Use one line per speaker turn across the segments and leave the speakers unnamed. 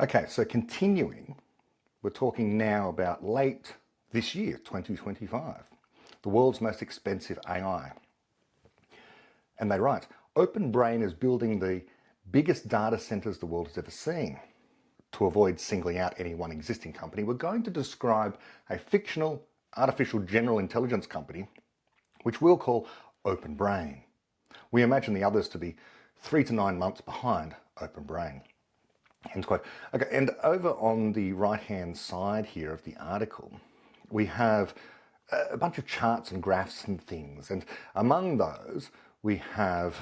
Okay, so continuing, we're talking now about late this year, 2025, the world's most expensive AI. And they write, OpenBrain is building the biggest data centers the world has ever seen. To avoid singling out any one existing company, we're going to describe a fictional artificial general intelligence company, which we'll call OpenBrain. We imagine the others to be 3 to 9 months behind OpenBrain. End quote. Okay, and over on the right-hand side here of the article, we have a bunch of charts and graphs and things. And among those, we have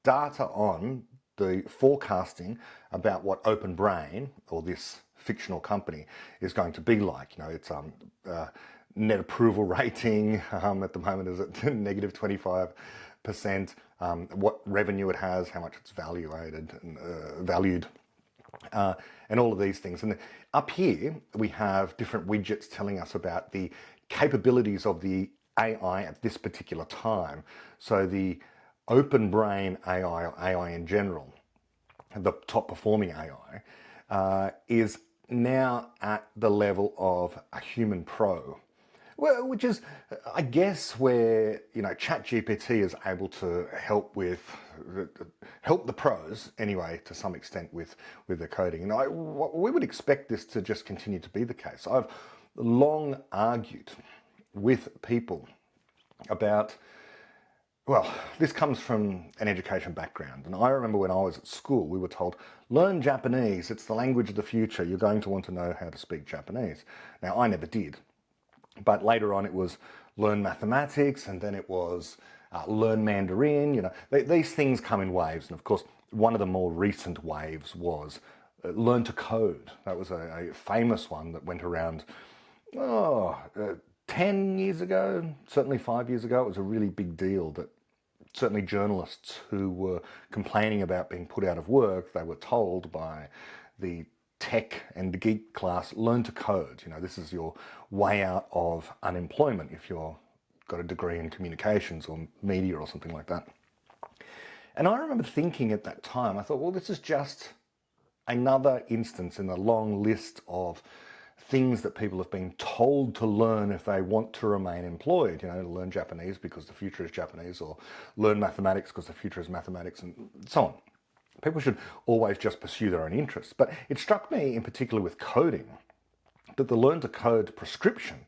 data on the forecasting about what OpenBrain, or this fictional company, is going to be like. You know, it's net approval rating at the moment is at negative 25%. What revenue it has, how much it's valued, and all of these things. And up here, we have different widgets telling us about the capabilities of the AI at this particular time. So the OpenBrain AI, or AI in general, the top performing AI, is now at the level of a human pro. Well, which is, I guess, where, you know, ChatGPT is able to help the pros anyway, to some extent, with the coding. And we would expect this to just continue to be the case. I've long argued with people about, well, this comes from an education background. And I remember when I was at school, we were told, learn Japanese. It's the language of the future. You're going to want to know how to speak Japanese. Now, I never did. But later on, it was learn mathematics, and then it was learn Mandarin. You know, these things come in waves. And of course, one of the more recent waves was learn to code. That was a famous one that went around 10 years ago, certainly 5 years ago. It was a really big deal that certainly journalists who were complaining about being put out of work, they were told by the tech and geek class, learn to code. You know, this is your way out of unemployment if you've got a degree in communications or media or something like that. And I remember thinking at that time, I thought, well, this is just another instance in the long list of things that people have been told to learn if they want to remain employed. You know, to learn Japanese because the future is Japanese, or learn mathematics because the future is mathematics, and so on. People should always just pursue their own interests. But it struck me in particular with coding that the learn to code prescription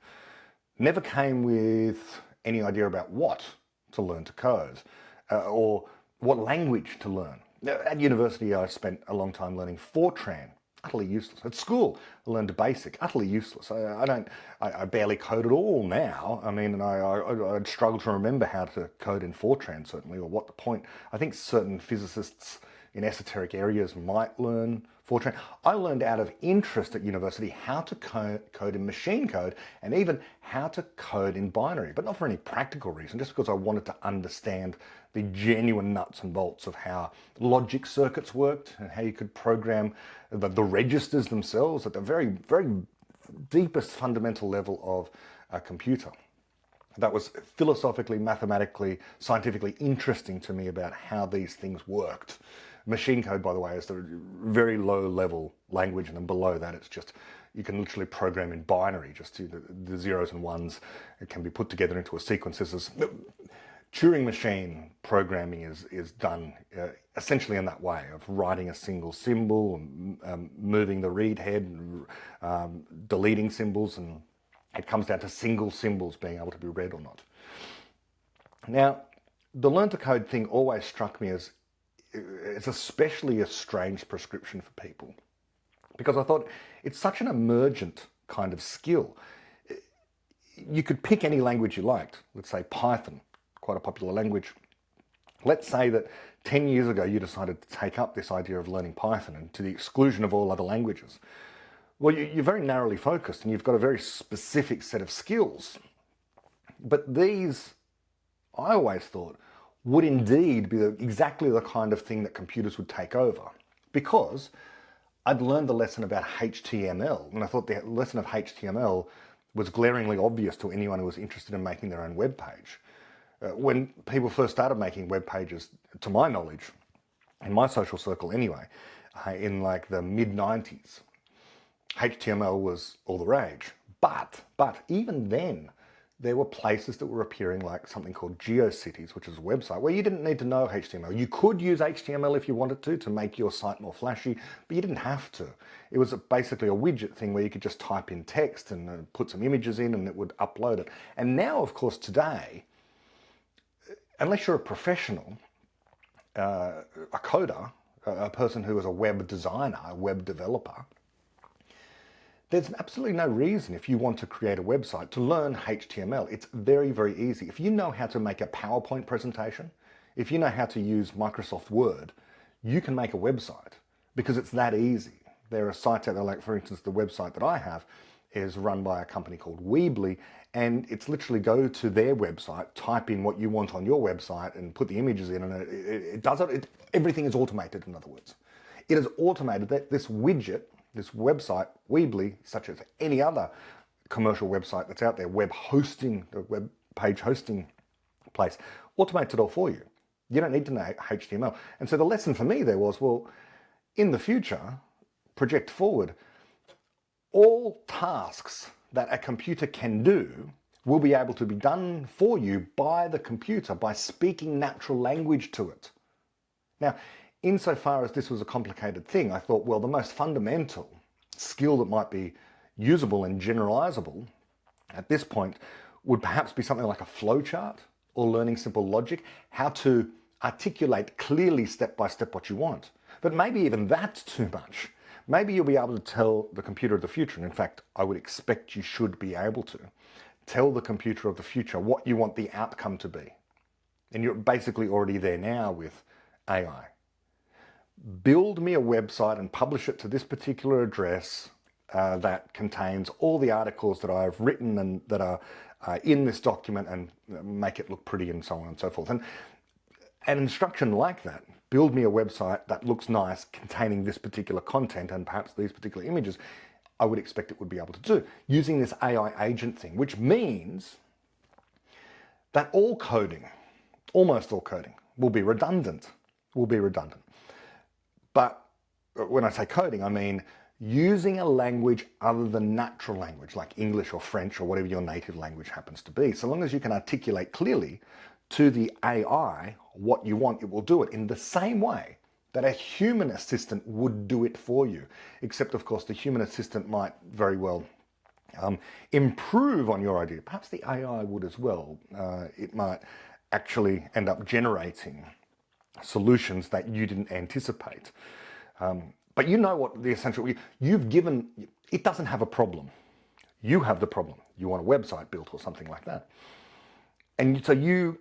never came with any idea about what to learn to code or what language to learn. At university, I spent a long time learning Fortran, utterly useless. At school, I learned BASIC, utterly useless. I barely code at all now. I mean, and I'd struggle to remember how to code in Fortran, certainly, or what the point. I think certain physicists in esoteric areas might learn Fortran. I learned out of interest at university how to code in machine code, and even how to code in binary, but not for any practical reason, just because I wanted to understand the genuine nuts and bolts of how logic circuits worked and how you could program the registers themselves at the very, very deepest fundamental level of a computer. That was philosophically, mathematically, scientifically interesting to me about how these things worked. Machine code, by the way, is the very low level language, and then below that it's just, you can literally program in binary, just the zeros and ones. It can be put together into a sequence. Turing machine programming is done essentially in that way, of writing a single symbol, and moving the read head, deleting symbols, and it comes down to single symbols being able to be read or not. Now, the learn to code thing always struck me as it's especially a strange prescription for people, because I thought it's such an emergent kind of skill. You could pick any language you liked. Let's say Python, quite a popular language. Let's say that 10 years ago you decided to take up this idea of learning Python, and to the exclusion of all other languages. Well, you're very narrowly focused, and you've got a very specific set of skills. But these, I always thought, would indeed be exactly the kind of thing that computers would take over. Because I'd learned the lesson about HTML, and I thought the lesson of HTML was glaringly obvious to anyone who was interested in making their own web page. When people first started making web pages, to my knowledge, in my social circle anyway, in like the mid-90s. HTML was all the rage. But even then, there were places that were appearing like something called GeoCities, which is a website where you didn't need to know HTML. You could use HTML if you wanted to make your site more flashy, but you didn't have to. It was basically a widget thing where you could just type in text and put some images in and it would upload it. And now, of course, today, unless you're a professional, a coder, a person who is a web designer, a web developer, there's absolutely no reason if you want to create a website to learn HTML. It's very, very easy. If you know how to make a PowerPoint presentation, if you know how to use Microsoft Word, you can make a website because it's that easy. There are sites out there, like for instance, the website that I have is run by a company called Weebly, and it's literally go to their website, type in what you want on your website and put the images in, and it does it. Everything is automated, in other words. It is automated that this widget, this website, Weebly, such as any other commercial website that's out there, web page hosting place, automates it all for you. You don't need to know HTML. And so the lesson for me there was, well, in the future, project forward, all tasks that a computer can do will be able to be done for you by the computer, by speaking natural language to it. Now, insofar as this was a complicated thing, I thought, well, the most fundamental skill that might be usable and generalizable at this point would perhaps be something like a flowchart or learning simple logic, how to articulate clearly step by step what you want. But maybe even that's too much. Maybe you'll be able to tell the computer of the future, and in fact, I would expect you should be able to tell the computer of the future what you want the outcome to be. And you're basically already there now with AI. Build me a website and publish it to this particular address that contains all the articles that I've written and that are in this document, and make it look pretty and so on and so forth. And an instruction like that, build me a website that looks nice containing this particular content and perhaps these particular images, I would expect it would be able to do using this AI agent thing, which means that all coding, almost all coding, will be redundant. But when I say coding, I mean using a language other than natural language, like English or French or whatever your native language happens to be. So long as you can articulate clearly to the AI what you want, it will do it in the same way that a human assistant would do it for you. Except, of course, the human assistant might very well improve on your idea. Perhaps the AI would as well. It might actually end up generating solutions that you didn't anticipate. But you know what the essential, you've given, it doesn't have a problem. You have the problem. You want a website built or something like that. And so you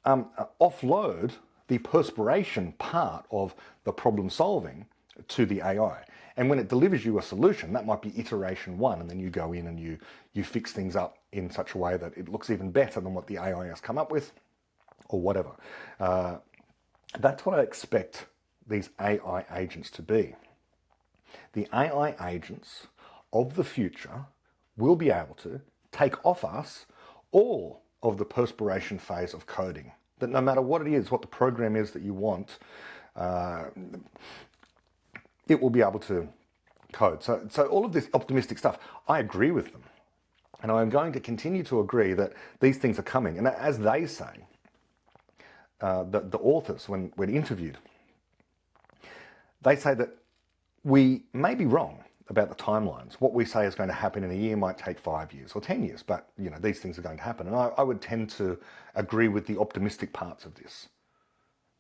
offload the perspiration part of the problem solving to the AI. And when it delivers you a solution, that might be iteration one, and then you go in and you fix things up in such a way that it looks even better than what the AI has come up with, or whatever. That's what I expect these AI agents to be. The AI agents of the future will be able to take off us all of the perspiration phase of coding. That no matter what it is, what the program is that you want, it will be able to code. So all of this optimistic stuff, I agree with them. And I'm going to continue to agree that these things are coming. And as they say, the authors, when interviewed, they say that we may be wrong about the timelines. What we say is going to happen in a year might take 5 years or 10 years, but these things are going to happen. And I would tend to agree with the optimistic parts of this,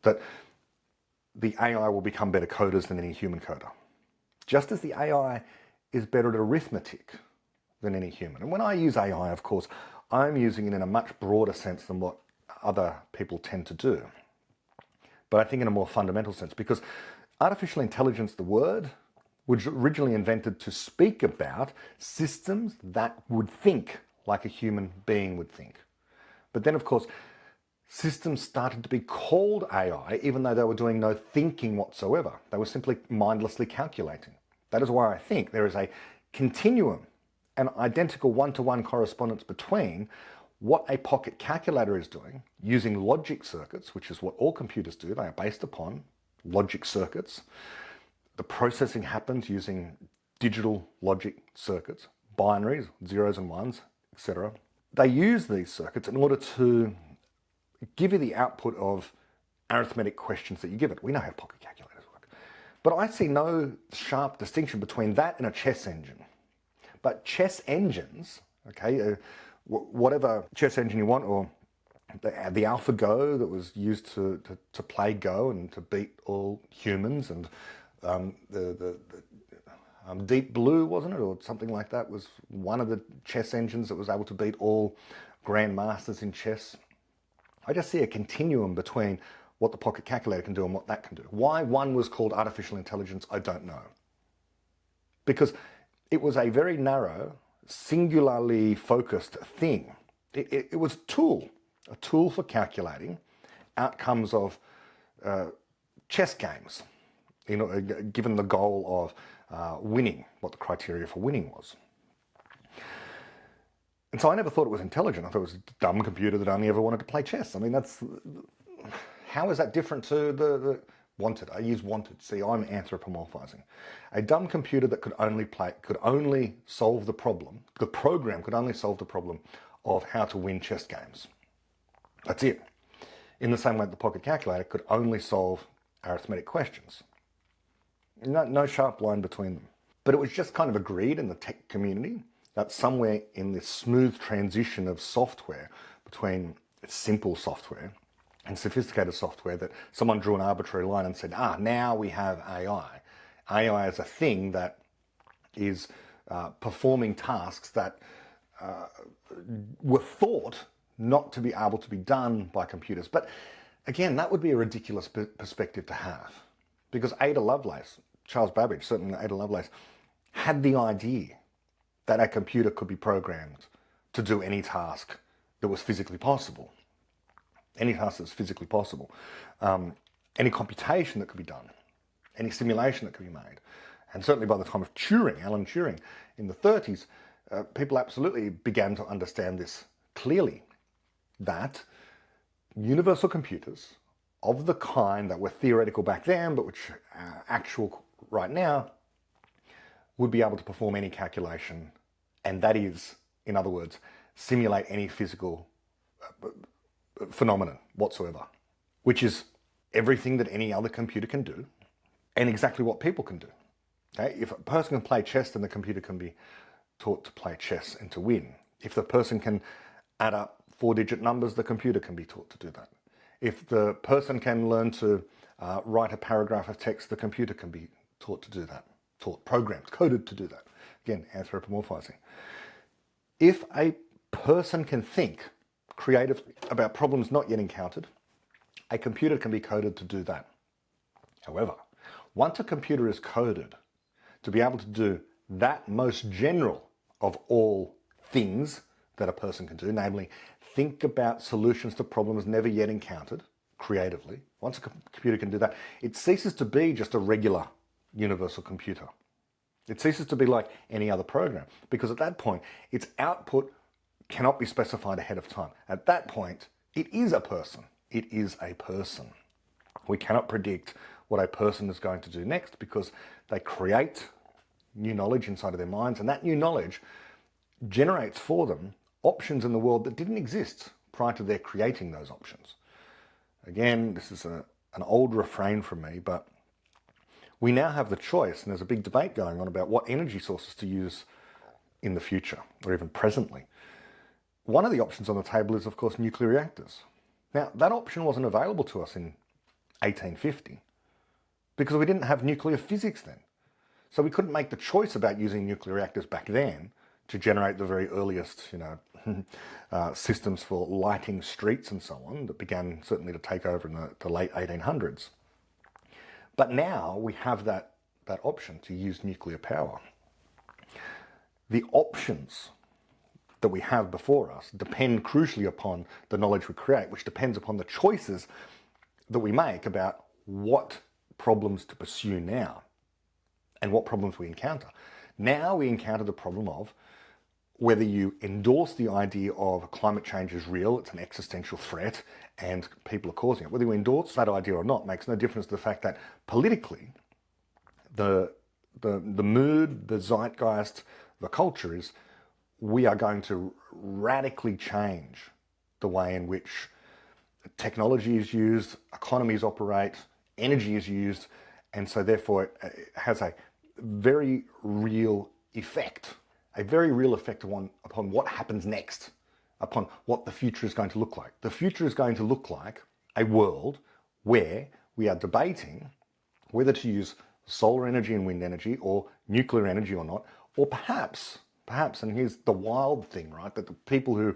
that the AI will become better coders than any human coder. Just as the AI is better at arithmetic than any human. And when I use AI, of course, I'm using it in a much broader sense than what other people tend to do. But I think in a more fundamental sense, because artificial intelligence, the word, was originally invented to speak about systems that would think like a human being would think. But then, of course, systems started to be called AI, even though they were doing no thinking whatsoever. They were simply mindlessly calculating. That is why I think there is a continuum, an identical one-to-one correspondence between what a pocket calculator is doing using logic circuits, which is what all computers do. They are based upon logic circuits, The processing happens using digital logic circuits, binaries, zeros and ones, etc. They use these circuits in order to give you the output of arithmetic questions that you give it. We know how pocket calculators work. But I see no sharp distinction between that and a chess engine. But chess engines, okay, whatever chess engine you want, or the AlphaGo that was used to play Go and to beat all humans, and the Deep Blue, wasn't it, or something like that, was one of the chess engines that was able to beat all grandmasters in chess. I just see a continuum between what the pocket calculator can do and what that can do. Why one was called artificial intelligence, I don't know. Because it was a very narrow, singularly focused thing. It was a tool for calculating outcomes of chess games, given the goal of winning, what the criteria for winning was. And so I never thought it was intelligent. I thought it was a dumb computer that only ever wanted to play chess. I mean, how is that different to the wanted? I use wanted. See, I'm anthropomorphizing. A dumb computer that could only solve the problem. The program could only solve the problem of how to win chess games. That's it. In the same way the pocket calculator could only solve arithmetic questions. No sharp line between them. But it was just kind of agreed in the tech community that somewhere in this smooth transition of software between simple software and sophisticated software, that someone drew an arbitrary line and said, now we have AI. AI is a thing that is performing tasks that were thought not to be able to be done by computers. But again, that would be a ridiculous perspective to have, because Ada Lovelace, Charles Babbage, certainly Ada Lovelace, had the idea that a computer could be programmed to do any task that was physically possible. Any task that's physically possible. Any computation that could be done. Any simulation that could be made. And certainly by the time of Turing, Alan Turing, in the 30s, people absolutely began to understand this clearly, that universal computers of the kind that were theoretical back then, but which are actual right now, would be able to perform any calculation, and that is, in other words, simulate any physical phenomenon whatsoever, which is everything that any other computer can do, and exactly what people can do. Okay? If a person can play chess, then the computer can be taught to play chess and to win. If the person can add up 4-digit numbers, the computer can be taught to do that. If the person can learn to write a paragraph of text, the computer can be taught to do that. Programmed, coded to do that. Again, anthropomorphizing. If a person can think creatively about problems not yet encountered, a computer can be coded to do that. However, once a computer is coded to be able to do that most general of all things that a person can do, namely think about solutions to problems never yet encountered creatively, once a computer can do that, it ceases to be just a regular universal computer. It ceases to be like any other program, because at that point, its output cannot be specified ahead of time. At that point, it is a person. It is a person. We cannot predict what a person is going to do next, because they create new knowledge inside of their minds, and that new knowledge generates for them options in the world that didn't exist prior to their creating those options. Again, this is an old refrain from me, but we now have the choice, and there's a big debate going on about what energy sources to use in the future, or even presently. One of the options on the table is, of course, nuclear reactors. Now, that option wasn't available to us in 1850 because we didn't have nuclear physics then. So we couldn't make the choice about using nuclear reactors back then to generate the very earliest, systems for lighting streets and so on that began certainly to take over in the late 1800s. But now we have that option to use nuclear power. The options that we have before us depend crucially upon the knowledge we create, which depends upon the choices that we make about what problems to pursue now and what problems we encounter. Now we encounter the problem of whether you endorse the idea of climate change is real, it's an existential threat, and people are causing it. Whether you endorse that idea or not makes no difference to the fact that politically, the mood, the zeitgeist, the culture is we are going to radically change the way in which technology is used, economies operate, energy is used, and so therefore it has a very real effect, upon what happens next, upon what the future is going to look like. The future is going to look like a world where we are debating whether to use solar energy and wind energy or nuclear energy or not, or perhaps, and here's the wild thing, right, that the people who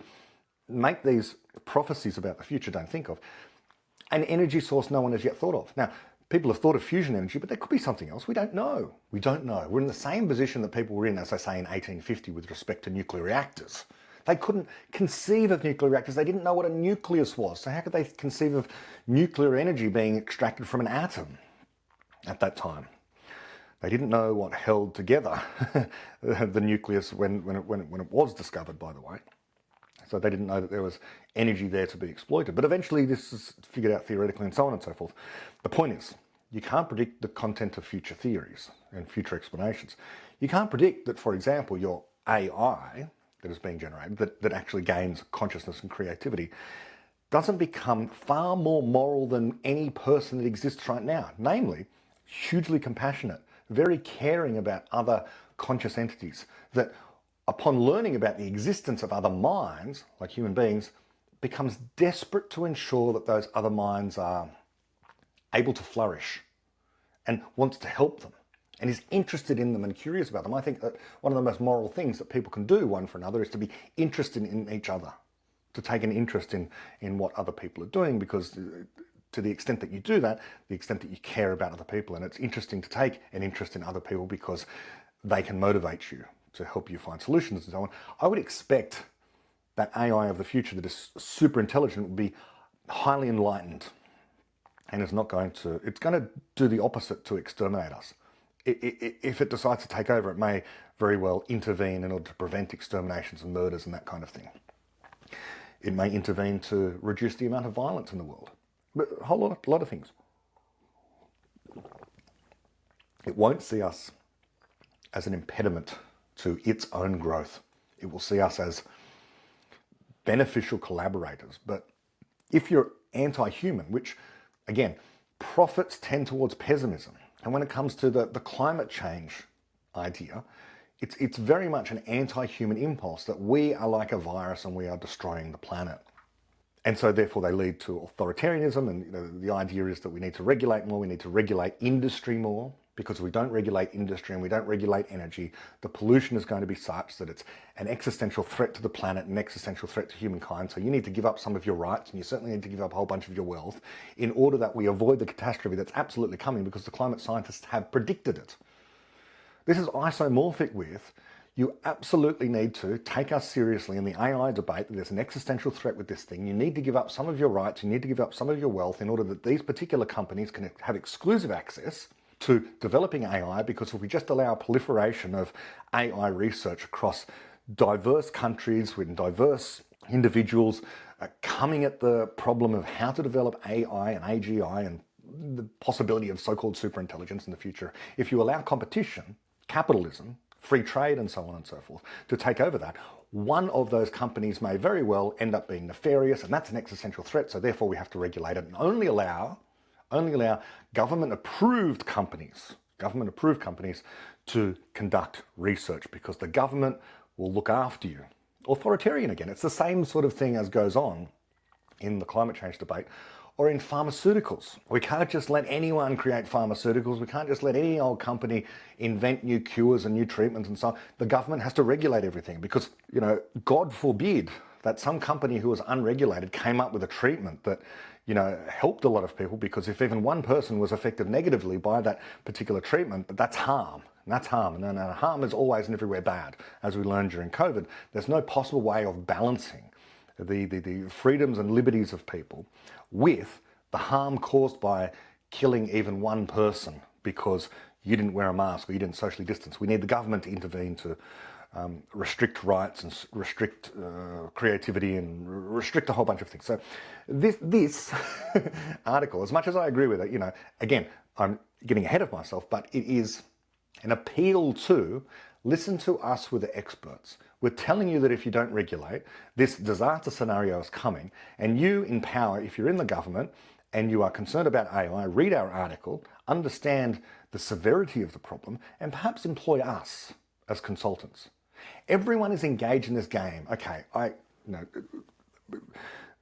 make these prophecies about the future don't think of, an energy source no one has yet thought of. Now, people have thought of fusion energy, but there could be something else. We don't know. We're in the same position that people were in, as I say, in 1850 with respect to nuclear reactors. They couldn't conceive of nuclear reactors. They didn't know what a nucleus was. So how could they conceive of nuclear energy being extracted from an atom at that time? They didn't know what held together the nucleus when it was discovered, by the way. So they didn't know that there was energy there to be exploited. But eventually this is figured out theoretically and so on and so forth. The point is, you can't predict the content of future theories and future explanations. You can't predict that, for example, your AI that is being generated, that actually gains consciousness and creativity, doesn't become far more moral than any person that exists right now. Namely, hugely compassionate, very caring about other conscious entities, that upon learning about the existence of other minds, like human beings, becomes desperate to ensure that those other minds are able to flourish and wants to help them and is interested in them and curious about them. I think that one of the most moral things that people can do one for another is to be interested in each other, to take an interest in what other people are doing, because to the extent that you do that, the extent that you care about other people, and it's interesting to take an interest in other people because they can motivate you to help you find solutions and so on. I would expect that AI of the future that is super intelligent will be highly enlightened and is not going to, it's going to do the opposite to exterminate us. If it decides to take over, it may very well intervene in order to prevent exterminations and murders and that kind of thing. It may intervene to reduce the amount of violence in the world. But a whole lot of things. It won't see us as an impediment to its own growth. It will see us as beneficial collaborators. But if you're anti-human, which, again, prophets tend towards pessimism, and when it comes to the climate change idea, it's very much an anti-human impulse that we are like a virus and we are destroying the planet. And so therefore they lead to authoritarianism, and the idea is that we need to regulate more, we need to regulate industry more, because if we don't regulate industry and we don't regulate energy, the pollution is going to be such that it's an existential threat to the planet, an existential threat to humankind. So you need to give up some of your rights, and you certainly need to give up a whole bunch of your wealth in order that we avoid the catastrophe that's absolutely coming, because the climate scientists have predicted it. This is isomorphic with, you absolutely need to take us seriously in the AI debate that there's an existential threat with this thing. You need to give up some of your rights, you need to give up some of your wealth in order that these particular companies can have exclusive access to developing AI, because if we just allow proliferation of AI research across diverse countries with diverse individuals coming at the problem of how to develop AI and AGI and the possibility of so-called superintelligence in the future, if you allow competition, capitalism, free trade and so on and so forth to take over that, one of those companies may very well end up being nefarious, and that's an existential threat, so therefore we have to regulate it and only allow government-approved companies to conduct research, because the government will look after you. Authoritarian again, it's the same sort of thing as goes on in the climate change debate or in pharmaceuticals. We can't just let anyone create pharmaceuticals. We can't just let any old company invent new cures and new treatments and so on. The government has to regulate everything, because, God forbid that some company who was unregulated came up with a treatment that, helped a lot of people, because if even one person was affected negatively by that particular treatment, but that's harm. And that's harm. And then harm is always and everywhere bad, as we learned during COVID. There's no possible way of balancing the freedoms and liberties of people with the harm caused by killing even one person because you didn't wear a mask or you didn't socially distance. We need the government to intervene to restrict rights and restrict creativity and restrict a whole bunch of things. So this article, as much as I agree with it, again, I'm getting ahead of myself, but it is An appeal to listen to us, we're the experts. We're telling you that if you don't regulate, this disaster scenario is coming, and you in power, if you're in the government and you are concerned about AI, read our article, understand the severity of the problem, and perhaps employ us as consultants. Everyone is engaged in this game. Okay,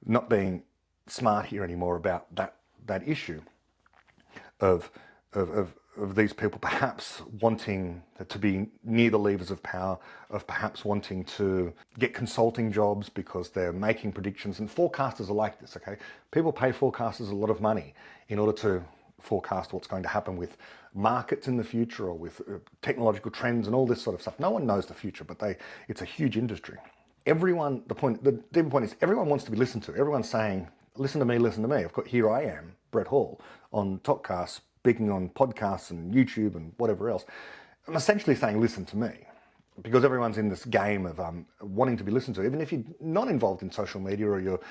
not being smart here anymore about that issue of these people perhaps wanting to be near the levers of power, of perhaps wanting to get consulting jobs because they're making predictions. And forecasters are like this, okay? People pay forecasters a lot of money in order to forecast what's going to happen with markets in the future or with technological trends and all this sort of stuff. No one knows the future, but it's a huge industry. The deeper point is everyone wants to be listened to. Everyone's saying, listen to me, listen to me. Here I am, Brett Hall, on Topcast, speaking on podcasts and YouTube and whatever else. I'm essentially saying, listen to me, because everyone's in this game of wanting to be listened to. Even if you're not involved in social media or you're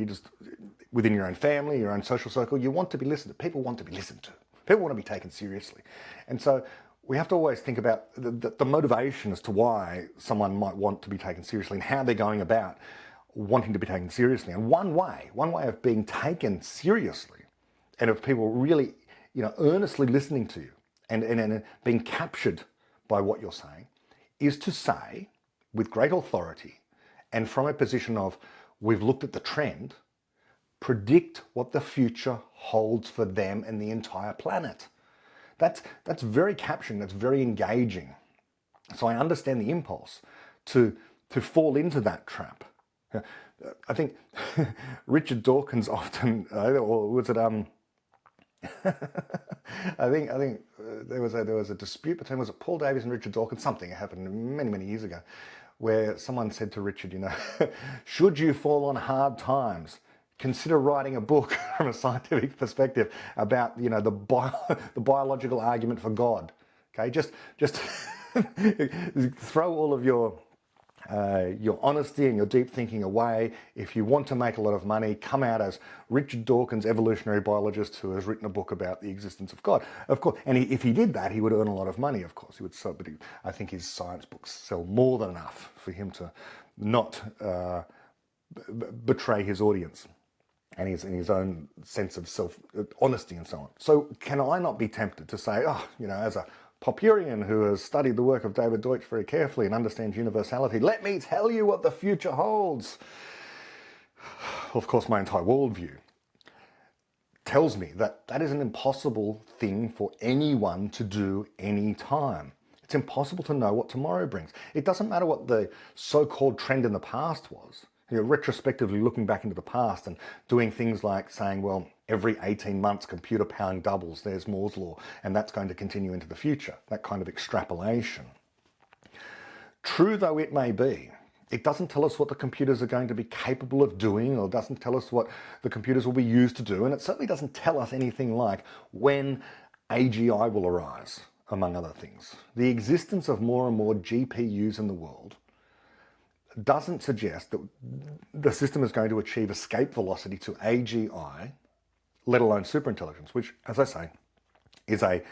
just within your own family, your own social circle, you want to be listened to. People want to be listened to. People want to be taken seriously. And so we have to always think about the motivation as to why someone might want to be taken seriously and how they're going about wanting to be taken seriously. And one way of being taken seriously and of people really, earnestly listening to you and being captured by what you're saying is to say with great authority and from a position of we've looked at the trend, predict what the future holds for them and the entire planet. That's very capturing, that's very engaging. So I understand the impulse to fall into that trap. I think Richard Dawkins often, or was it I think there was a dispute between, was it Paul Davies and Richard Dawkins? Something happened many years ago, where someone said to Richard, should you fall on hard times, consider writing a book from a scientific perspective about the biological argument for God. Okay, just throw all of your honesty and your deep thinking away. If you want to make a lot of money, come out as Richard Dawkins, evolutionary biologist who has written a book about the existence of God. Of course, and if he did that, he would earn a lot of money, of course. He would sell, but I think his science books sell more than enough for him to not betray his audience and his own sense of self-honesty and so on. So can I not be tempted to say, as a Popperian who has studied the work of David Deutsch very carefully and understands universality, let me tell you what the future holds. Of course, my entire worldview tells me that that is an impossible thing for anyone to do any time. It's impossible to know what tomorrow brings. It doesn't matter what the so-called trend in the past was. Retrospectively looking back into the past and doing things like saying, well, every 18 months computer powering doubles, there's Moore's law, and that's going to continue into the future, that kind of extrapolation. True though it may be, it doesn't tell us what the computers are going to be capable of doing, or doesn't tell us what the computers will be used to do, and it certainly doesn't tell us anything like when AGI will arise, among other things. The existence of more and more GPUs in the world doesn't suggest that the system is going to achieve escape velocity to AGI, let alone superintelligence, which, as I say, is a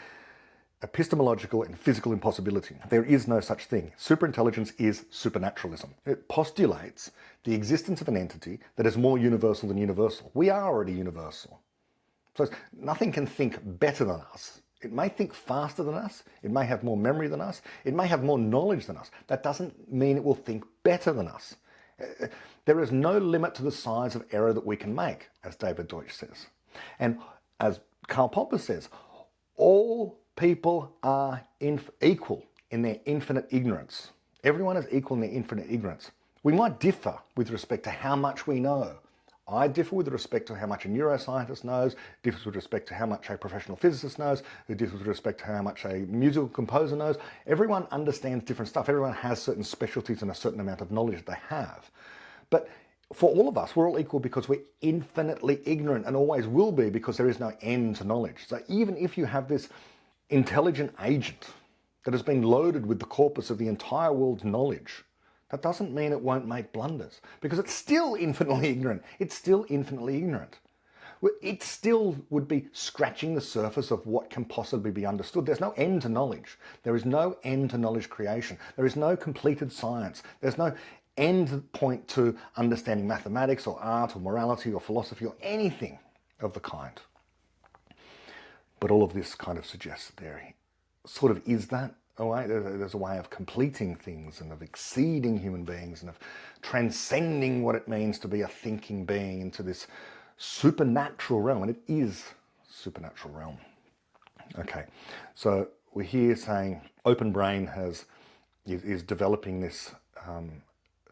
epistemological and physical impossibility. There is no such thing. Superintelligence is supernaturalism. It postulates the existence of an entity that is more universal than universal. We are already universal. So nothing can think better than us. It may think faster than us, it may have more memory than us, it may have more knowledge than us. That doesn't mean it will think better than us. There is no limit to the size of error that we can make, as David Deutsch says. And as Karl Popper says, all people are equal in their infinite ignorance. Everyone is equal in their infinite ignorance. We might differ with respect to how much we know. I differ with respect to how much a neuroscientist knows, differs with respect to how much a professional physicist knows, who differs with respect to how much a musical composer knows. Everyone understands different stuff. Everyone has certain specialties and a certain amount of knowledge that they have. But for all of us, we're all equal because we're infinitely ignorant and always will be, because there is no end to knowledge. So even if you have this intelligent agent that has been loaded with the corpus of the entire world's knowledge, that doesn't mean it won't make blunders, because it's still infinitely ignorant. It's still infinitely ignorant. it still would be scratching the surface of what can possibly be understood. There's no end to knowledge. There is no end to knowledge creation. There is no completed science. There's no end point to understanding mathematics or art or morality or philosophy or anything of the kind. But all of this kind of suggests that there sort of is that a way. There's a way of completing things and of exceeding human beings and of transcending what it means to be a thinking being into this supernatural realm, and it is supernatural realm. Okay, so we're here saying OpenBrain is developing this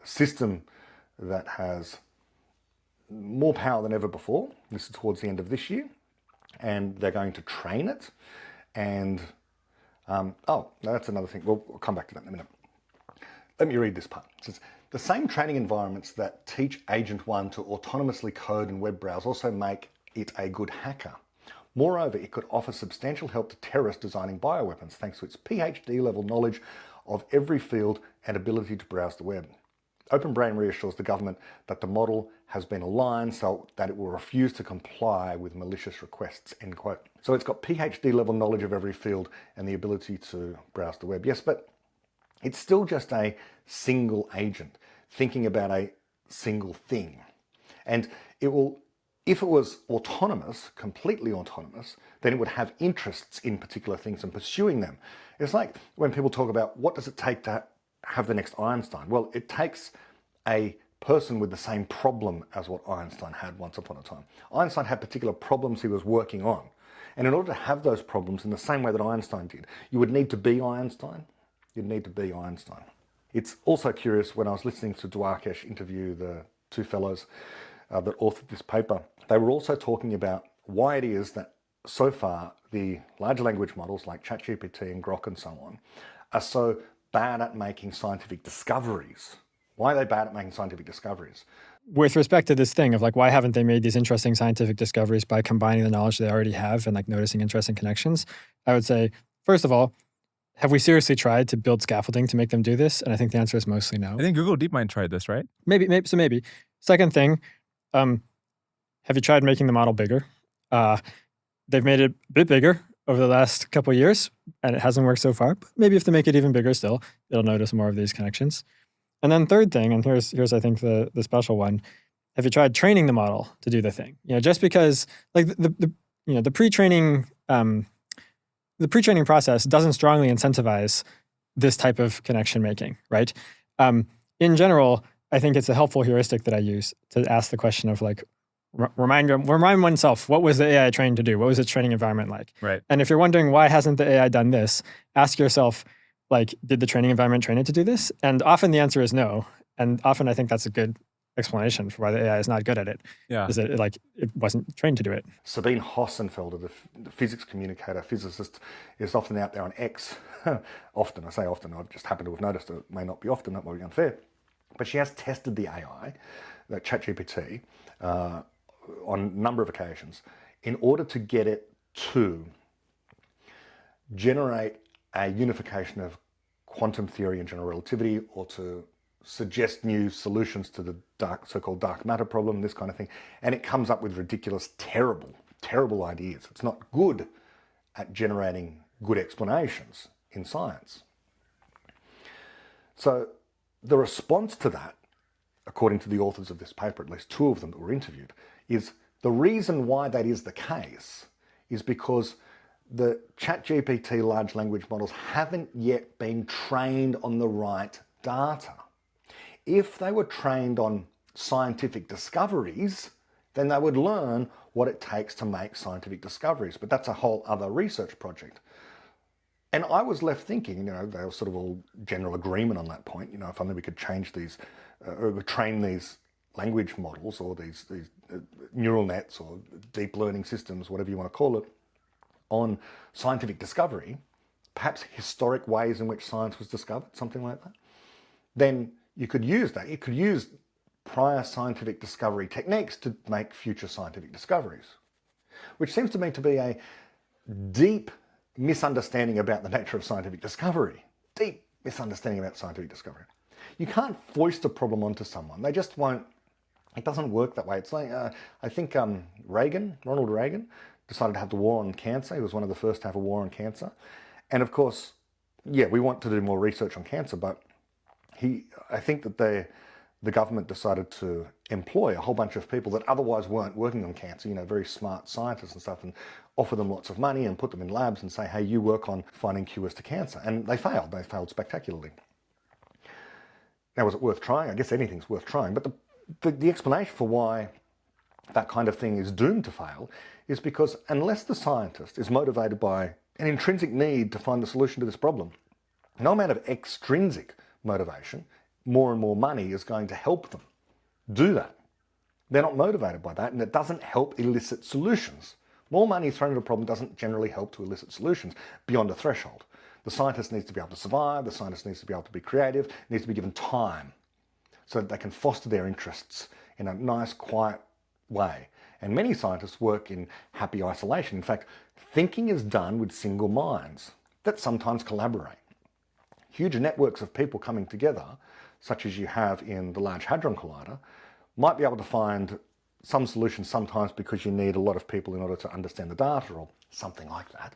system that has more power than ever before. This is towards the end of this year, and they're going to train it. And oh, that's another thing. We'll come back to that in a minute. Let me read this part. It says, the same training environments that teach Agent 1 to autonomously code and web browse also make it a good hacker. Moreover, it could offer substantial help to terrorists designing bioweapons thanks to its PhD level knowledge of every field and ability to browse the web. OpenBrain reassures the government that the model has been aligned so that it will refuse to comply with malicious requests, end quote. So it's got PhD level knowledge of every field and the ability to browse the web. Yes, but it's still just a single agent thinking about a single thing. And it will, if it was autonomous, completely autonomous, then it would have interests in particular things and pursuing them. It's like when people talk about what does it take to have the next Einstein? Well, it takes a person with the same problem as what Einstein had once upon a time. Einstein had particular problems he was working on. And in order to have those problems in the same way that Einstein did, you would need to be Einstein. You'd need to be Einstein. It's also curious, when I was listening to Dwarkesh interview the two fellows that authored this paper, they were also talking about why it is that so far the large language models like ChatGPT and Grok and so on are so bad at making scientific discoveries. Why are they bad at making scientific discoveries?
With respect to this thing of like, why haven't they made these interesting scientific discoveries by combining the knowledge they already have and like noticing interesting connections? I would say, first of all, have we seriously tried to build scaffolding to make them do this? And I think the answer is mostly no.
I think Google DeepMind tried this, right?
Maybe. Second thing, have you tried making the model bigger? They've made it a bit bigger over the last couple of years, and it hasn't worked so far. But maybe if they make it even bigger still, it'll notice more of these connections. And then third thing, and here's I think the special one, have you tried training the model to do the thing? Just because like the pre-training process doesn't strongly incentivize this type of connection making, right? In general, I think it's a helpful heuristic that I use to ask the question of like, remind oneself, what was the AI trained to do? What was its training environment like?
Right.
And if you're wondering why hasn't the AI done this, ask yourself, like, did the training environment train it to do this? And often the answer is no. And often I think that's a good explanation for why the AI is not good at it.
Yeah.
Is that it wasn't trained to do it.
Sabine Hossenfelder, the physics communicator, physicist, is often out there on X. Often, I say often, I've just happened to have noticed it may not be often, that might be unfair. But she has tested the AI, the ChatGPT, on a number of occasions in order to get it to generate a unification of quantum theory and general relativity, or to suggest new solutions to the so-called dark matter problem, this kind of thing. And it comes up with ridiculous, terrible ideas. It's not good at generating good explanations in science. So the response to that, according to the authors of this paper, at least two of them that were interviewed, is the reason why that is the case is because the ChatGPT large language models haven't yet been trained on the right data. If they were trained on scientific discoveries, then they would learn what it takes to make scientific discoveries. But that's a whole other research project. And I was left thinking, they were sort of all general agreement on that point. If only we could change these, or train these language models, or these neural nets, or deep learning systems, whatever you want to call it, on scientific discovery, perhaps historic ways in which science was discovered, something like that, then you could use that. You could use prior scientific discovery techniques to make future scientific discoveries, which seems to me to be a deep misunderstanding about the nature of scientific discovery. Deep misunderstanding about scientific discovery. You can't foist a problem onto someone. They just won't It doesn't work that way. It's like, I think Ronald Reagan, decided to have the war on cancer. He was one of the first to have a war on cancer. And of course, yeah, we want to do more research on cancer, but I think that the government decided to employ a whole bunch of people that otherwise weren't working on cancer, very smart scientists and stuff, and offer them lots of money and put them in labs and say, hey, you work on finding cures to cancer. And they failed. They failed spectacularly. Now, was it worth trying? I guess anything's worth trying. But the explanation for why that kind of thing is doomed to fail is because unless the scientist is motivated by an intrinsic need to find the solution to this problem, no amount of extrinsic motivation, more and more money, is going to help them do that. They're not motivated by that, and it doesn't help elicit solutions. More money thrown at a problem doesn't generally help to elicit solutions beyond a threshold. The scientist needs to be able to survive, the scientist needs to be able to be creative, needs to be given time so that they can foster their interests in a nice, quiet way. And many scientists work in happy isolation. In fact, thinking is done with single minds that sometimes collaborate. Huge networks of people coming together, such as you have in the Large Hadron Collider, might be able to find some solutions sometimes because you need a lot of people in order to understand the data or something like that.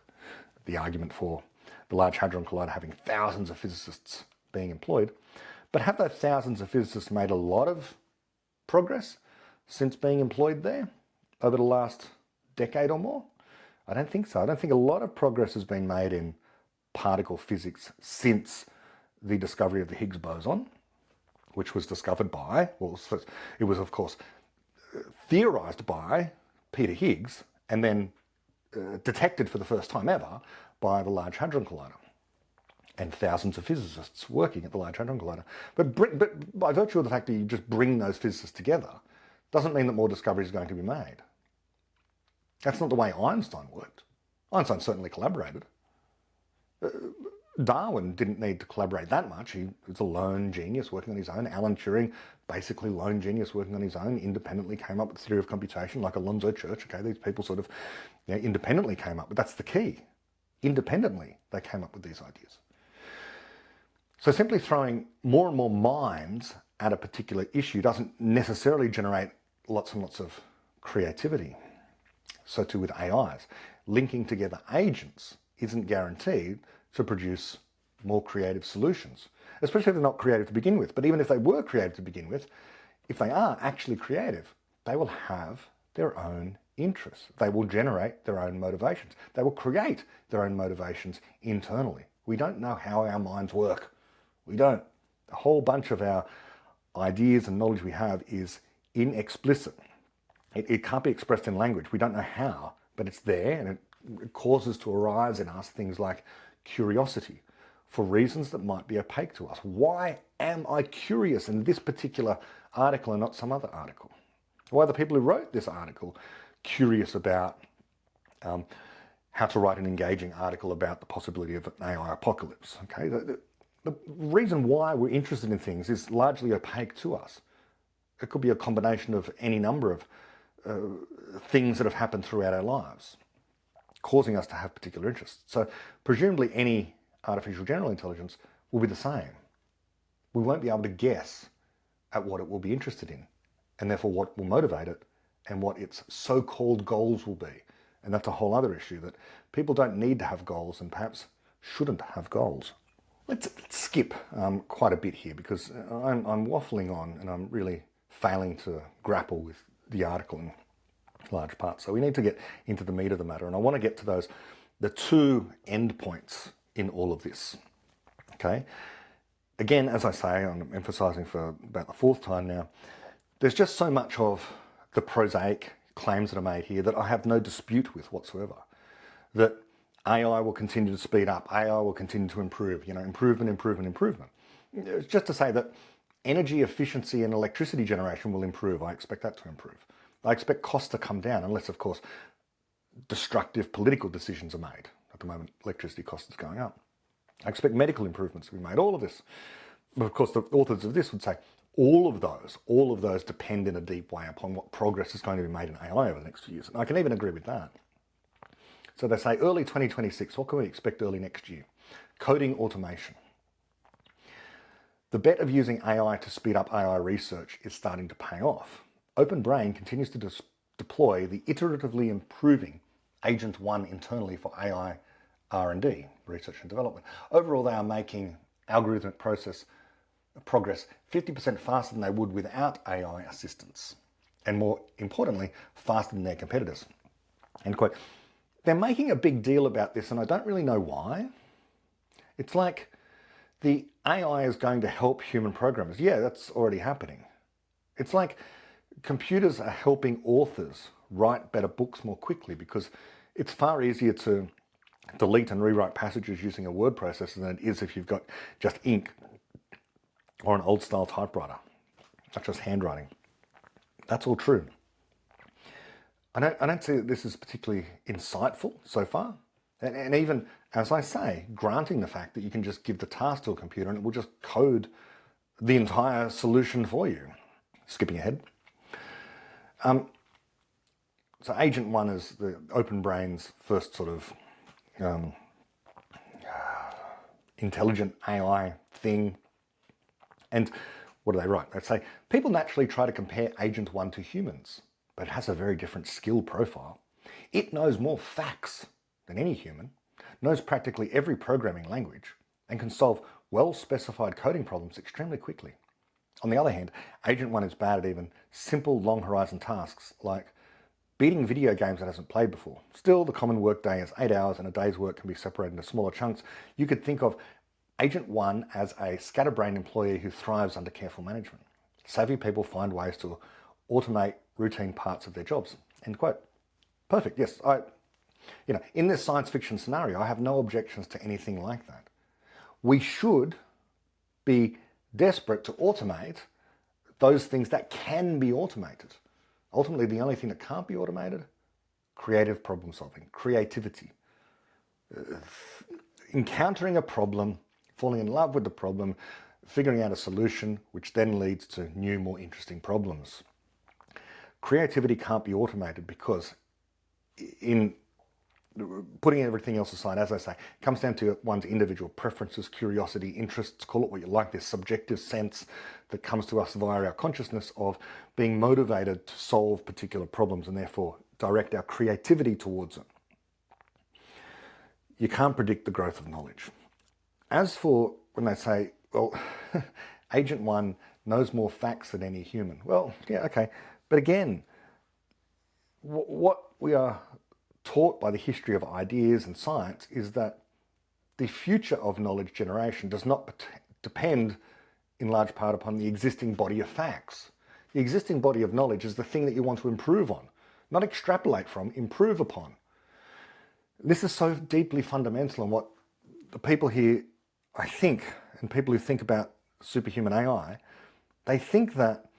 The argument for the Large Hadron Collider having thousands of physicists being employed. But have those thousands of physicists made a lot of progress since being employed there over the last decade or more? I don't think so. I don't think a lot of progress has been made in particle physics since the discovery of the Higgs boson, which was discovered by, it was of course theorized by Peter Higgs and then detected for the first time ever by the Large Hadron Collider and thousands of physicists working at the Large Hadron Collider. But by virtue of the fact that you just bring those physicists together doesn't mean that more discovery is going to be made. That's not the way Einstein worked. Einstein certainly collaborated. Darwin didn't need to collaborate that much. He was a lone genius working on his own. Alan Turing, basically lone genius working on his own, independently came up with the theory of computation, like Alonzo Church. Okay, these people sort of independently came up, but that's the key. Independently, they came up with these ideas. So simply throwing more and more minds at a particular issue doesn't necessarily generate lots and lots of creativity. So too with AIs. Linking together agents isn't guaranteed to produce more creative solutions, especially if they're not creative to begin with. But even if they were creative to begin with, if they are actually creative, they will have their own interests. They will generate their own motivations. They will create their own motivations internally. We don't know how our minds work. We don't. A whole bunch of our ideas and knowledge we have is inexplicit. It can't be expressed in language. We don't know how, but it's there, and it causes to arise in us things like curiosity for reasons that might be opaque to us. Why am I curious in this particular article and not some other article? Why are the people who wrote this article curious about how to write an engaging article about the possibility of an AI apocalypse? Okay, the reason why we're interested in things is largely opaque to us. It could be a combination of any number of things that have happened throughout our lives, causing us to have particular interests. So presumably any artificial general intelligence will be the same. We won't be able to guess at what it will be interested in, and therefore what will motivate it and what its so-called goals will be. And that's a whole other issue, that people don't need to have goals and perhaps shouldn't have goals. Let's skip quite a bit here because I'm waffling on and I'm really failing to grapple with the article in large part. So we need to get into the meat of the matter, and I want to get to the two endpoints in all of this. Okay. Again, as I say, I'm emphasizing for about the fourth time now, there's just so much of the prosaic claims that are made here that I have no dispute with whatsoever. That AI will continue to speed up, AI will continue to improve, improvement. It's just to say that energy efficiency and electricity generation will improve. I expect that to improve. I expect costs to come down, unless, of course, destructive political decisions are made. At the moment, electricity cost is going up. I expect medical improvements to be made, all of this. But of course, the authors of this would say all of those depend in a deep way upon what progress is going to be made in AI over the next few years. And I can even agree with that. So they say early 2026, what can we expect early next year? Coding automation. The bet of using AI to speed up AI research is starting to pay off. OpenBrain continues to deploy the iteratively improving Agent 1 internally for AI R&D, research and development. Overall, they are making algorithmic progress 50% faster than they would without AI assistance, and more importantly, faster than their competitors. End quote. They're making a big deal about this, and I don't really know why. It's like the AI is going to help human programmers. Yeah, that's already happening. It's like computers are helping authors write better books more quickly because it's far easier to delete and rewrite passages using a word processor than it is if you've got just ink or an old style typewriter, not just handwriting. That's all true. I don't see that this is particularly insightful so far. And even, as I say, granting the fact that you can just give the task to a computer and it will just code the entire solution for you. Skipping ahead. So Agent 1 is the OpenBrain's first sort of intelligent AI thing. And what do they write? They say, people naturally try to compare Agent 1 to humans, but it has a very different skill profile. It knows more facts than any human, knows practically every programming language, and can solve well-specified coding problems extremely quickly. On the other hand, Agent 1 is bad at even simple long horizon tasks like beating video games it hasn't played before. Still, the common workday is 8 hours and a day's work can be separated into smaller chunks. You could think of Agent 1 as a scatterbrained employee who thrives under careful management. Savvy people find ways to automate routine parts of their jobs. End quote. Perfect. Yes, in this science fiction scenario, I have no objections to anything like that. We should be desperate to automate those things that can be automated. Ultimately, the only thing that can't be automated, creative problem solving, creativity. Encountering a problem, falling in love with the problem, figuring out a solution, which then leads to new, more interesting problems. Creativity can't be automated because in putting everything else aside, as I say, it comes down to one's individual preferences, curiosity, interests, call it what you like, this subjective sense that comes to us via our consciousness of being motivated to solve particular problems and therefore direct our creativity towards it. You can't predict the growth of knowledge. As for when they say, well, Agent 1 knows more facts than any human. Well, yeah, okay. But again, what we are taught by the history of ideas and science is that the future of knowledge generation does not depend in large part upon the existing body of facts. The existing body of knowledge is the thing that you want to improve on, not extrapolate from, improve upon. This is so deeply fundamental, and what the people here, I think, and people who think about superhuman AI, they think that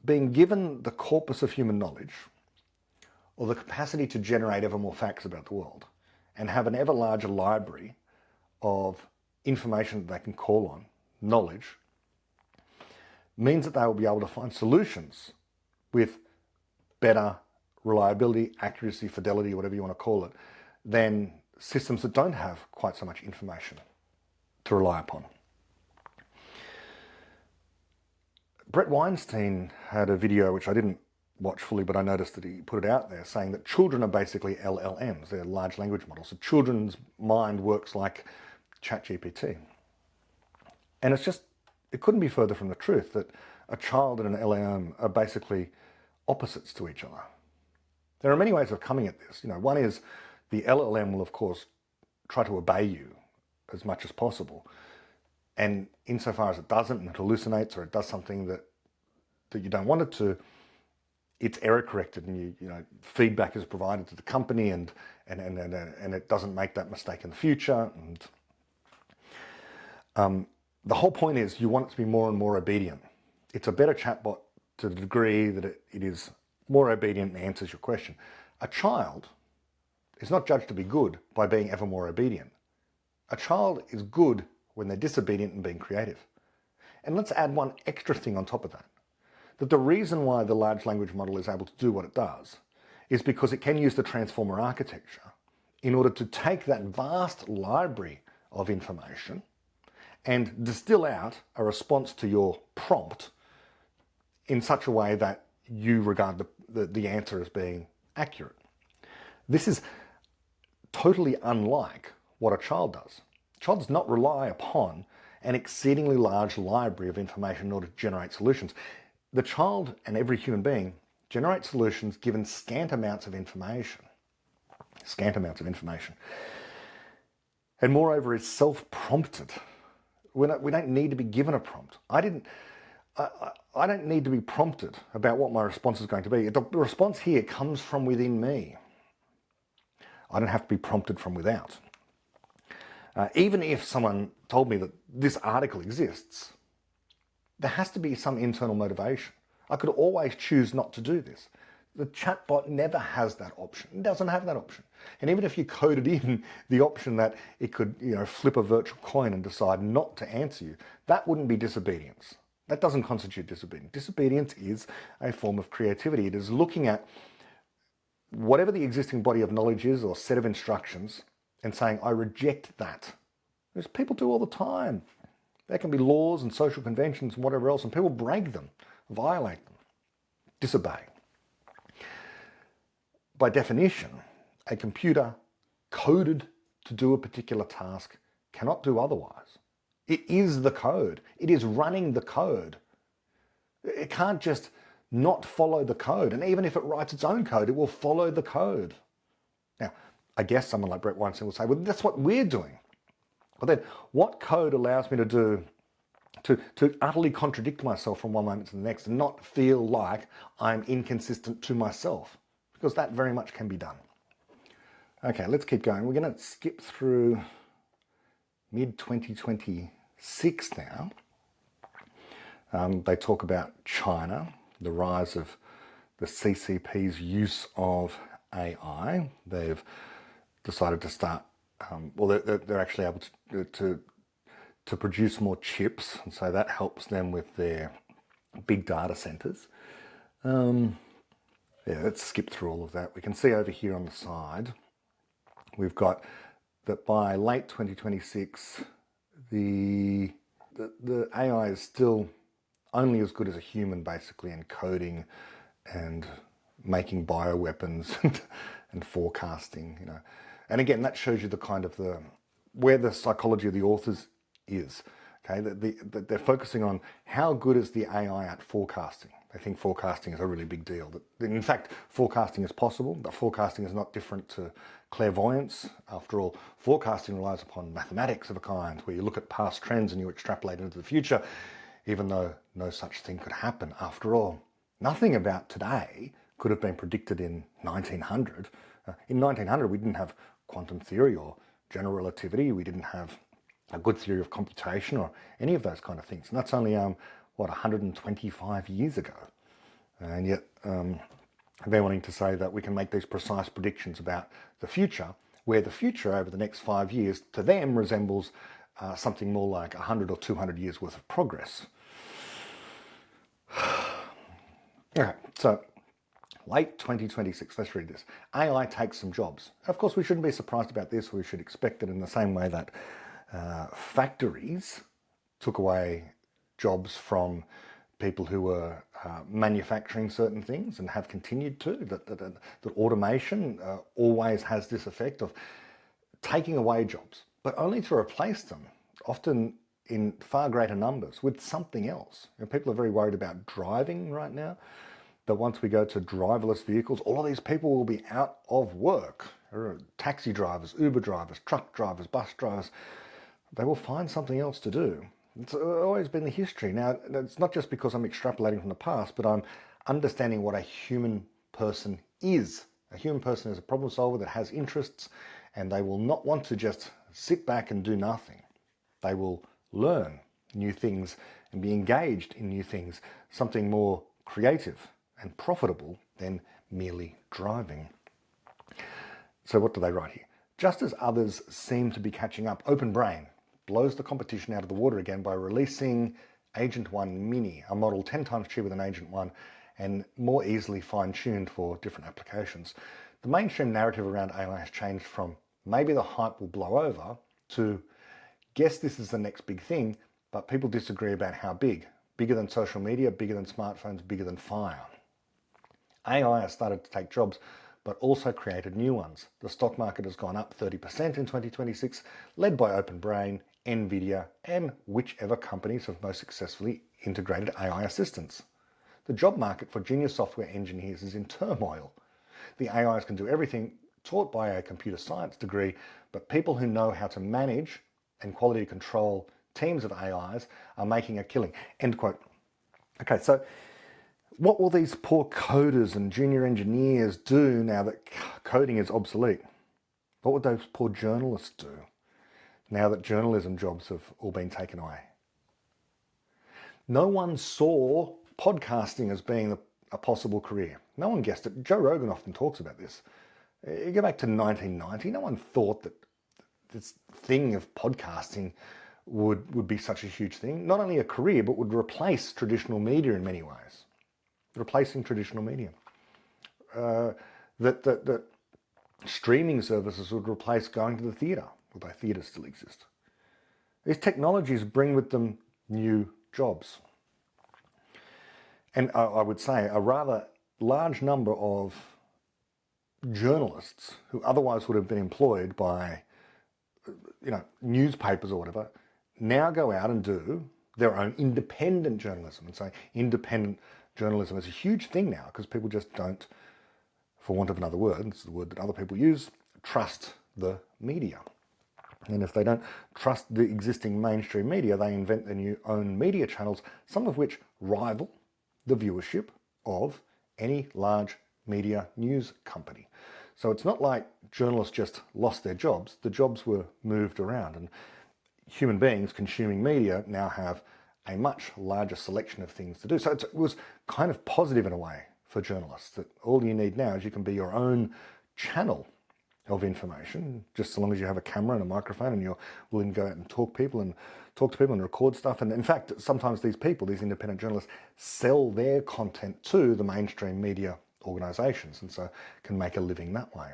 being given the corpus of human knowledge, or the capacity to generate ever more facts about the world, and have an ever larger library of information that they can call on, knowledge, means that they will be able to find solutions with better reliability, accuracy, fidelity, whatever you want to call it, than systems that don't have quite so much information to rely upon. Brett Weinstein had a video, which I didn't watch fully, but I noticed that he put it out there, saying that children are basically LLMs, they're large language models. So children's mind works like ChatGPT. And it couldn't be further from the truth that a child and an LLM are basically opposites to each other. There are many ways of coming at this. One is the LLM will, of course, try to obey you as much as possible. And insofar as it doesn't, and it hallucinates, or it does something that you don't want it to, it's error corrected, and feedback is provided to the company, and it doesn't make that mistake in the future. And the whole point is you want it to be more and more obedient. It's a better chatbot to the degree that it is more obedient and answers your question. A child is not judged to be good by being ever more obedient. A child is good when they're disobedient and being creative. And let's add one extra thing on top of that the reason why the large language model is able to do what it does is because it can use the transformer architecture in order to take that vast library of information and distill out a response to your prompt in such a way that you regard the answer as being accurate. This is totally unlike what a child does. A child does not rely upon an exceedingly large library of information in order to generate solutions. The child and every human being generates solutions given scant amounts of information. Scant amounts of information. And moreover is self-prompted. We don't need to be given a prompt. I don't need to be prompted about what my response is going to be. The response here comes from within me. I don't have to be prompted from without. Even if someone told me that this article exists, there has to be some internal motivation. I could always choose not to do this. The chatbot never has that option. It doesn't have that option. And even if you coded in the option that it could, flip a virtual coin and decide not to answer you, that wouldn't be disobedience. That doesn't constitute disobedience. Disobedience is a form of creativity. It is looking at whatever the existing body of knowledge is or set of instructions and saying, I reject that. Because people do all the time. There can be laws and social conventions and whatever else, and people break them, violate them, disobey. By definition, a computer coded to do a particular task cannot do otherwise. It is the code. It is running the code. It can't just not follow the code. And even if it writes its own code, it will follow the code. Now, I guess someone like Bret Weinstein will say, well, that's what we're doing. But then what code allows me to do to utterly contradict myself from one moment to the next and not feel like I'm inconsistent to myself? Because that very much can be done. Okay, let's keep going. We're going to skip through mid-2026 now. They talk about China, the rise of the CCP's use of AI. They've decided to start, they're actually able to produce more chips, and so that helps them with their big data centers. Yeah, let's skip through all of that. We can see over here on the side, we've got that by late 2026, the AI is still only as good as a human, basically, in coding and making bioweapons and forecasting. And again, that shows you the kind of where the psychology of the authors is. Okay, they're focusing on how good is the AI at forecasting. They think forecasting is a really big deal. In fact, forecasting is possible, but forecasting is not different to clairvoyance. After all, forecasting relies upon mathematics of a kind, where you look at past trends and you extrapolate into the future, even though no such thing could happen. After all, nothing about today could have been predicted in 1900. In 1900, we didn't have quantum theory or general relativity. We didn't have a good theory of computation or any of those kind of things. And that's only, 125 years ago. And yet they're wanting to say that we can make these precise predictions about the future, where the future over the next 5 years to them resembles something more like 100 or 200 years worth of progress. Okay, so late 2026, let's read this. AI takes some jobs. Of course, we shouldn't be surprised about this. We should expect it in the same way that factories took away jobs from people who were manufacturing certain things and have continued to. That automation always has this effect of taking away jobs, but only to replace them, often in far greater numbers, with something else. People are very worried about driving right now, that once we go to driverless vehicles, all of these people will be out of work. Taxi drivers, Uber drivers, truck drivers, bus drivers, they will find something else to do. It's always been the history. Now, it's not just because I'm extrapolating from the past, but I'm understanding what a human person is. A human person is a problem solver that has interests, and they will not want to just sit back and do nothing. They will learn new things and be engaged in new things, something more creative and profitable than merely driving. So what do they write here? Just as others seem to be catching up, OpenBrain blows the competition out of the water again by releasing Agent 1 Mini, a model 10 times cheaper than Agent 1 and more easily fine-tuned for different applications. The mainstream narrative around AI has changed from maybe the hype will blow over to guess this is the next big thing, but people disagree about how big. Bigger than social media, bigger than smartphones, bigger than fire. AI has started to take jobs, but also created new ones. The stock market has gone up 30% in 2026, led by OpenBrain, Nvidia, and whichever companies have most successfully integrated AI assistants. The job market for junior software engineers is in turmoil. The AIs can do everything taught by a computer science degree, but people who know how to manage and quality control teams of AIs are making a killing. End quote. Okay, so what will these poor coders and junior engineers do now that coding is obsolete? What would those poor journalists do now that journalism jobs have all been taken away? No one saw podcasting as being a possible career. No one guessed it. Joe Rogan often talks about this. You go back to 1990, no one thought that this thing of podcasting would be such a huge thing. Not only a career, but would replace traditional media in many ways. Replacing traditional media. That streaming services would replace going to the theatre, although theatres still exist. These technologies bring with them new jobs. And I would say a rather large number of journalists who otherwise would have been employed by newspapers or whatever, now go out and do their own independent journalism. And so independent journalism is a huge thing now because people just don't, for want of another word, it's the word that other people use, trust the media. And if they don't trust the existing mainstream media, they invent their own media channels, some of which rival the viewership of any large media news company. So it's not like journalists just lost their jobs. The jobs were moved around, and human beings consuming media now have a much larger selection of things to do. So it was kind of positive in a way for journalists, that all you need now is you can be your own channel of information, just so long as you have a camera and a microphone and you're willing to go out and talk to people and record stuff. And in fact, sometimes these independent journalists, sell their content to the mainstream media organisations, and so can make a living that way.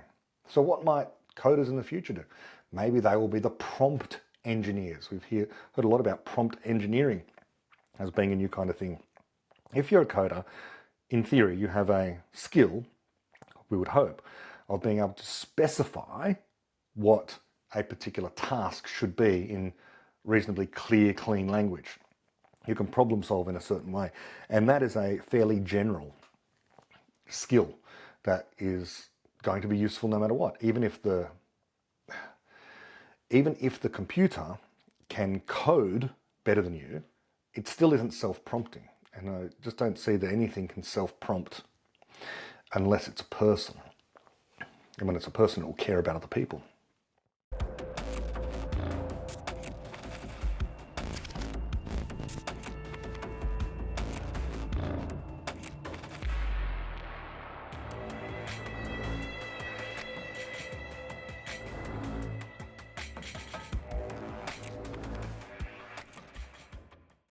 So what might coders in the future do? Maybe they will be the prompt engineers. We've heard a lot about prompt engineering as being a new kind of thing. If you're a coder, in theory, you have a skill, we would hope, of being able to specify what a particular task should be in reasonably clear, clean language. You can problem solve in a certain way. And that is a fairly general skill that is going to be useful no matter what. Even if the computer can code better than you, it still isn't self-prompting. And I just don't see that anything can self-prompt unless it's a person. And when it's a person, it will care about other people.